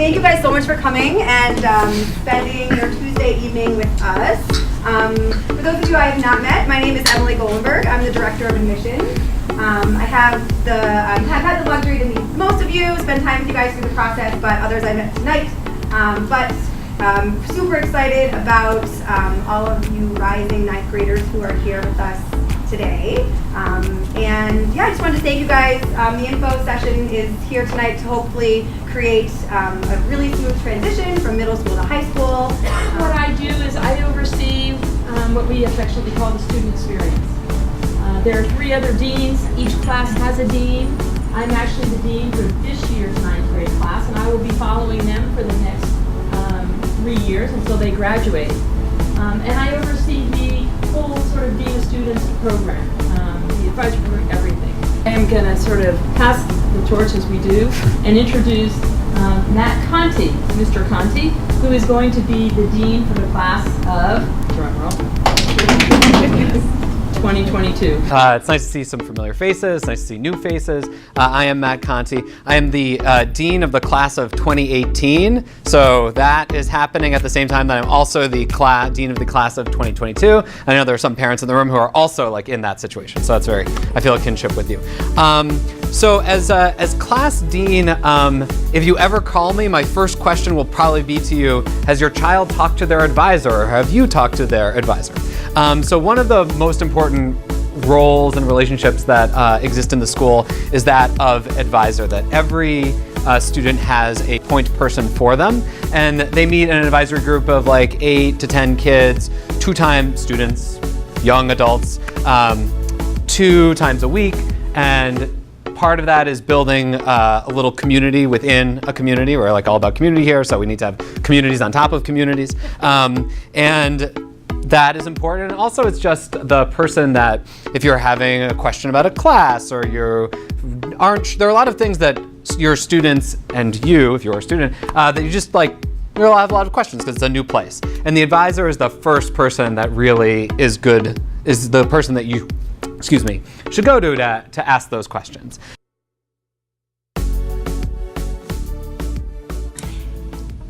Thank you guys so much for coming and spending your Tuesday evening with us. For those of you I have not met, my name is Emily Golenberg. I'm the Director of Admissions. I have had the luxury to meet most of you, spend time with you guys through the process, but others I met tonight. Super excited about all of you rising ninth graders who are here with us today. I just wanted to thank you guys. The info session is here tonight to hopefully create a really smooth transition from middle school to high school. What I do is I oversee what we affectionately call the student experience. There are 3 other deans. Each class has a dean. I'm actually the dean for this year's 9th grade class, and I will be following them for the next 3 years until they graduate. And I oversee the whole sort of Dean of Students program, the advisory group, everything. I am going to sort of pass the torch as we do and introduce Matt Conti, Mr. Conti, who is going to be the dean for the class of, drumroll, 2022. It's nice to see some familiar faces, nice to see new faces. I am Matt Conti. I am the Dean of the class of 2018, so that is happening at the same time that I'm also the Dean of the class of 2022. I know there are some parents in the room who are also like in that situation, so that's I feel a kinship with you. So as class dean, if you ever call me, my first question will probably be to you, has your child talked to their advisor, or have you talked to their advisor? So one of the most important roles and relationships that exist in the school is that of advisor, that every student has a point person for them, and they meet in an advisory group of like 8 to 10 kids, 2-time students, young adults, 2 times a week, and part of that is building a little community within a community. We're like all about community here, so we need to have communities on top of communities. And that is important. And also it's just the person that if you're having a question about a class or there are a lot of things that your students and you, if you're a student, that you just like, you'll have a lot of questions because it's a new place. And the advisor is the first person that really is the person that you, should go to ask those questions.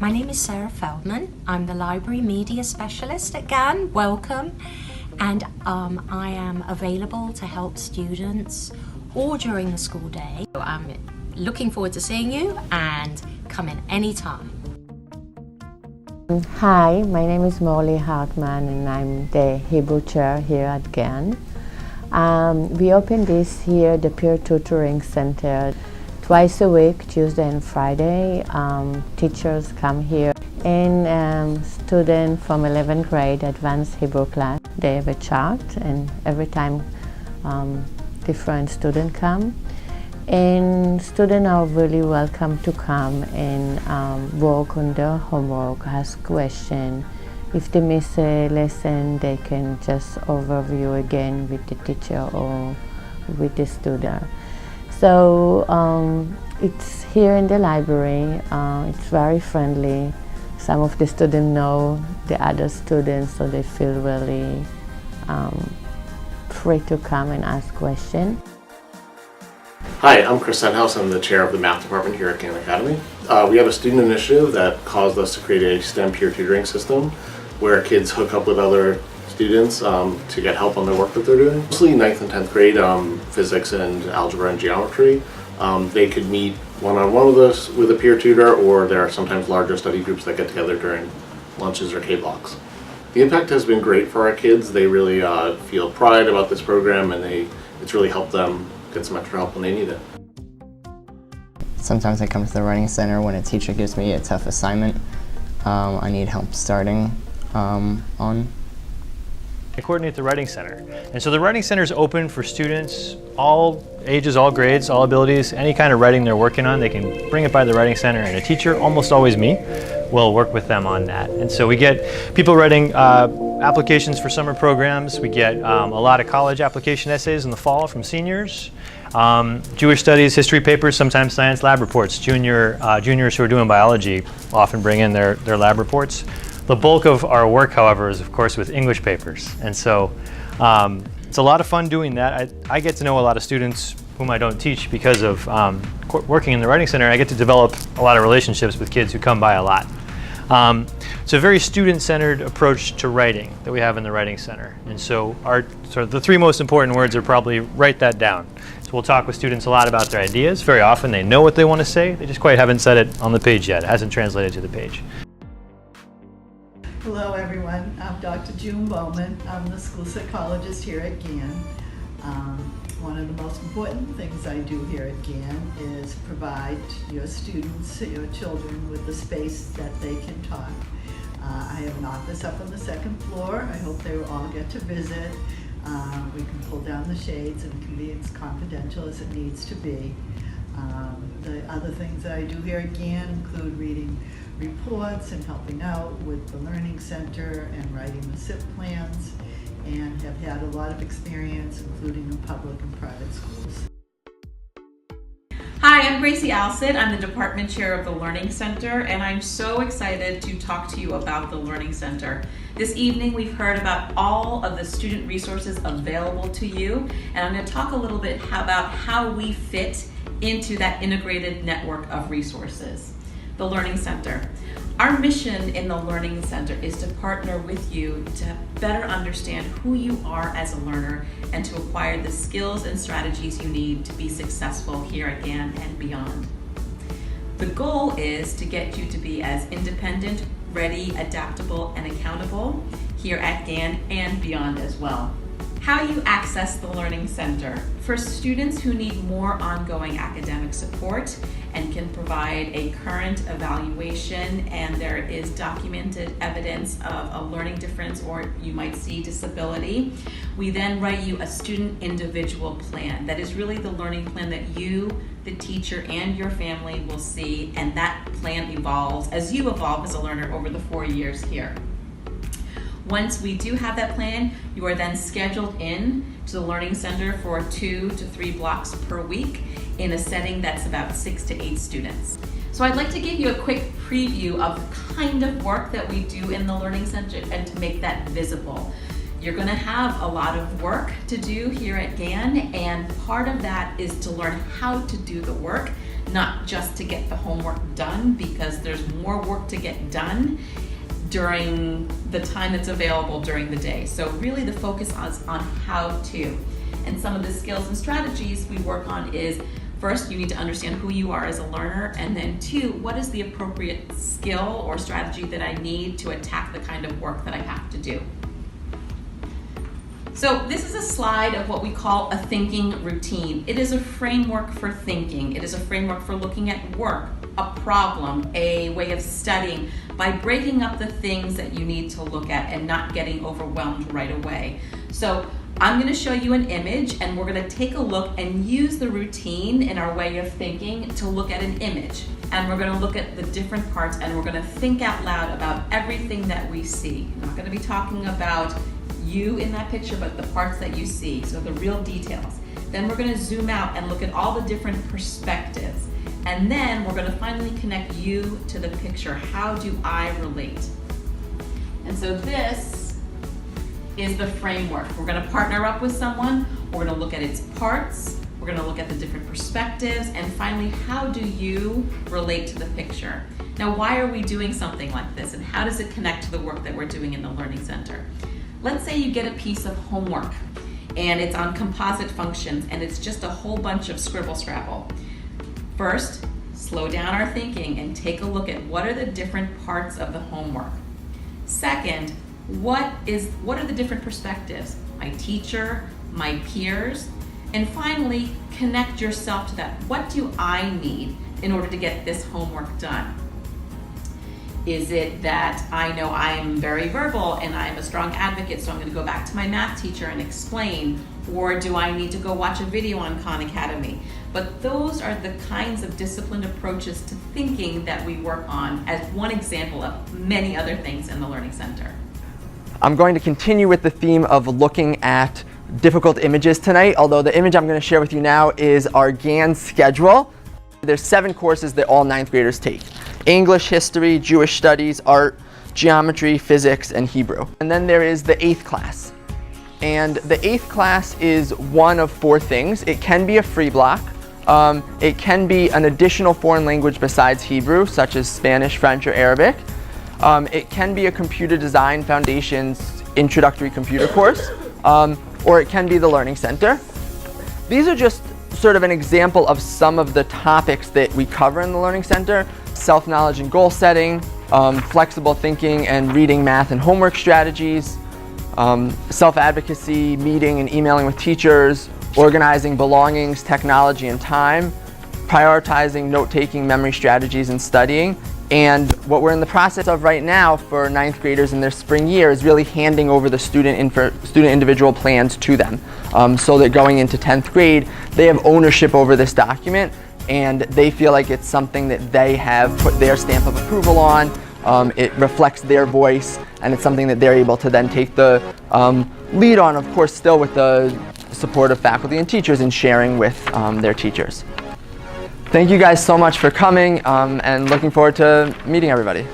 My name is Sarah Feldman. I'm the Library Media Specialist at Gann. Welcome. And I am available to help students all during the school day. I'm looking forward to seeing you and come in anytime. Hi, my name is Molly Hartman and I'm the Hebrew chair here at Gann. We opened this year, the Peer Tutoring Center, twice a week, Tuesday and Friday. Teachers come here and students from 11th grade advanced Hebrew class, they have a chart and every time different students come. And students are really welcome to come and work on their homework, ask questions. If they miss a lesson, they can just overview again with the teacher or with the student. So it's here in the library. It's very friendly. Some of the students know the other students, so they feel really free to come and ask questions. Hi, I'm Chris Senhouse. I'm the chair of the math department here at Gann Academy. We have a student initiative that caused us to create a STEM peer tutoring system where kids hook up with other students to get help on their work that they're doing. Mostly 9th and 10th grade, physics and algebra and geometry. They could meet one-on-one with a peer tutor, or there are sometimes larger study groups that get together during lunches or K-blocks. The impact has been great for our kids. They really feel pride about this program, and it's really helped them get some extra help when they need it. Sometimes I come to the Writing Center when a teacher gives me a tough assignment I need help starting on. I coordinate the Writing Center. And so the Writing Center is open for students, all ages, all grades, all abilities, any kind of writing they're working on, they can bring it by the Writing Center, and a teacher, almost always me, will work with them on that. And so we get people writing applications for summer programs. We get a lot of college application essays in the fall from seniors. Jewish studies, history papers, sometimes science lab reports. Juniors who are doing biology often bring in their lab reports. The bulk of our work, however, is of course with English papers. And so it's a lot of fun doing that. I get to know a lot of students whom I don't teach because of working in the Writing Center, I get to develop a lot of relationships with kids who come by a lot. It's a very student-centered approach to writing that we have in the Writing Center. And so the three most important words are probably write that down. So we'll talk with students a lot about their ideas. Very often they know what they want to say, they just quite haven't said it on the page yet. It hasn't translated to the page. Hello everyone, I'm Dr. June Bowman. I'm the school psychologist here at Gann. One of the most important things I do here at Gann is provide your students, your children, with the space that they can talk. I have an office up on the second floor. I hope they will all get to visit. We can pull down the shades and it can be as confidential as it needs to be. The other things that I do here at Gann include reading reports and helping out with the Learning Center and writing the SIP plans, and have had a lot of experience including in public and private schools. Hi, I'm Gracie Alcid. I'm the department chair of the Learning Center, and I'm so excited to talk to you about the Learning Center. This evening we've heard about all of the student resources available to you, and I'm going to talk a little bit about how we fit into that integrated network of resources. The Learning Center. Our mission in the Learning Center is to partner with you to better understand who you are as a learner and to acquire the skills and strategies you need to be successful here at Gann and beyond. The goal is to get you to be as independent, ready, adaptable, and accountable here at Gann and beyond as well. How you access the Learning Center. For students who need more ongoing academic support and can provide a current evaluation and there is documented evidence of a learning difference or you might see disability, we then write you a student individual plan. That is really the learning plan that you, the teacher, and your family will see, and that plan evolves as you evolve as a learner over the 4 years here. Once we do have that plan, you are then scheduled in to the Learning Center for 2 to 3 blocks per week in a setting that's about 6 to 8 students. So I'd like to give you a quick preview of the kind of work that we do in the Learning Center and to make that visible. You're going to have a lot of work to do here at Gann, and part of that is to learn how to do the work, not just to get the homework done, because there's more work to get done during the time that's available during the day. So really the focus is on how to. And some of the skills and strategies we work on is, first, you need to understand who you are as a learner, and then 2, what is the appropriate skill or strategy that I need to attack the kind of work that I have to do. So this is a slide of what we call a thinking routine. It is a framework for thinking. It is a framework for looking at work, a problem, a way of studying, by breaking up the things that you need to look at and not getting overwhelmed right away. So I'm going to show you an image, and we're going to take a look and use the routine in our way of thinking to look at an image. And we're going to look at the different parts, and we're going to think out loud about everything that we see. I'm not going to be talking about you in that picture, but the parts that you see, so the real details. Then we're going to zoom out and look at all the different perspectives. And then we're going to finally connect you to the picture. How do I relate? And so this is the framework. We're going to partner up with someone. We're going to look at its parts. We're going to look at the different perspectives. And finally, how do you relate to the picture? Now, why are we doing something like this? And how does it connect to the work that we're doing in the Learning Center? Let's say you get a piece of homework and it's on composite functions and it's just a whole bunch of scribble scrabble. First, slow down our thinking and take a look at what are the different parts of the homework. Second, what are the different perspectives? My teacher, my peers, and finally, connect yourself to that. What do I need in order to get this homework done? Is it that I know I'm very verbal and I'm a strong advocate, so I'm going to go back to my math teacher and explain? Or do I need to go watch a video on Khan Academy? But those are the kinds of disciplined approaches to thinking that we work on as one example of many other things in the Learning Center. I'm going to continue with the theme of looking at difficult images tonight, although the image I'm going to share with you now is our Gann schedule. There's 7 courses that all 9th graders take. English, history, Jewish studies, art, geometry, physics, and Hebrew. And then there is the 8th class. And the 8th class is one of 4 things. It can be a free block. It can be an additional foreign language besides Hebrew, such as Spanish, French, or Arabic. It can be a computer design foundations introductory computer course, or it can be the Learning Center. These are just sort of an example of some of the topics that we cover in the Learning Center: self-knowledge and goal setting, flexible thinking and reading, math, and homework strategies, self-advocacy, meeting and emailing with teachers, organizing belongings, technology, and time, prioritizing note-taking, memory strategies, and studying. And what we're in the process of right now for 9th graders in their spring year is really handing over the student individual plans to them, so that going into 10th grade, they have ownership over this document, and they feel like it's something that they have put their stamp of approval on. It reflects their voice, and it's something that they're able to then take the lead on, of course, still with the support of faculty and teachers in sharing with their teachers. Thank you guys so much for coming, and looking forward to meeting everybody.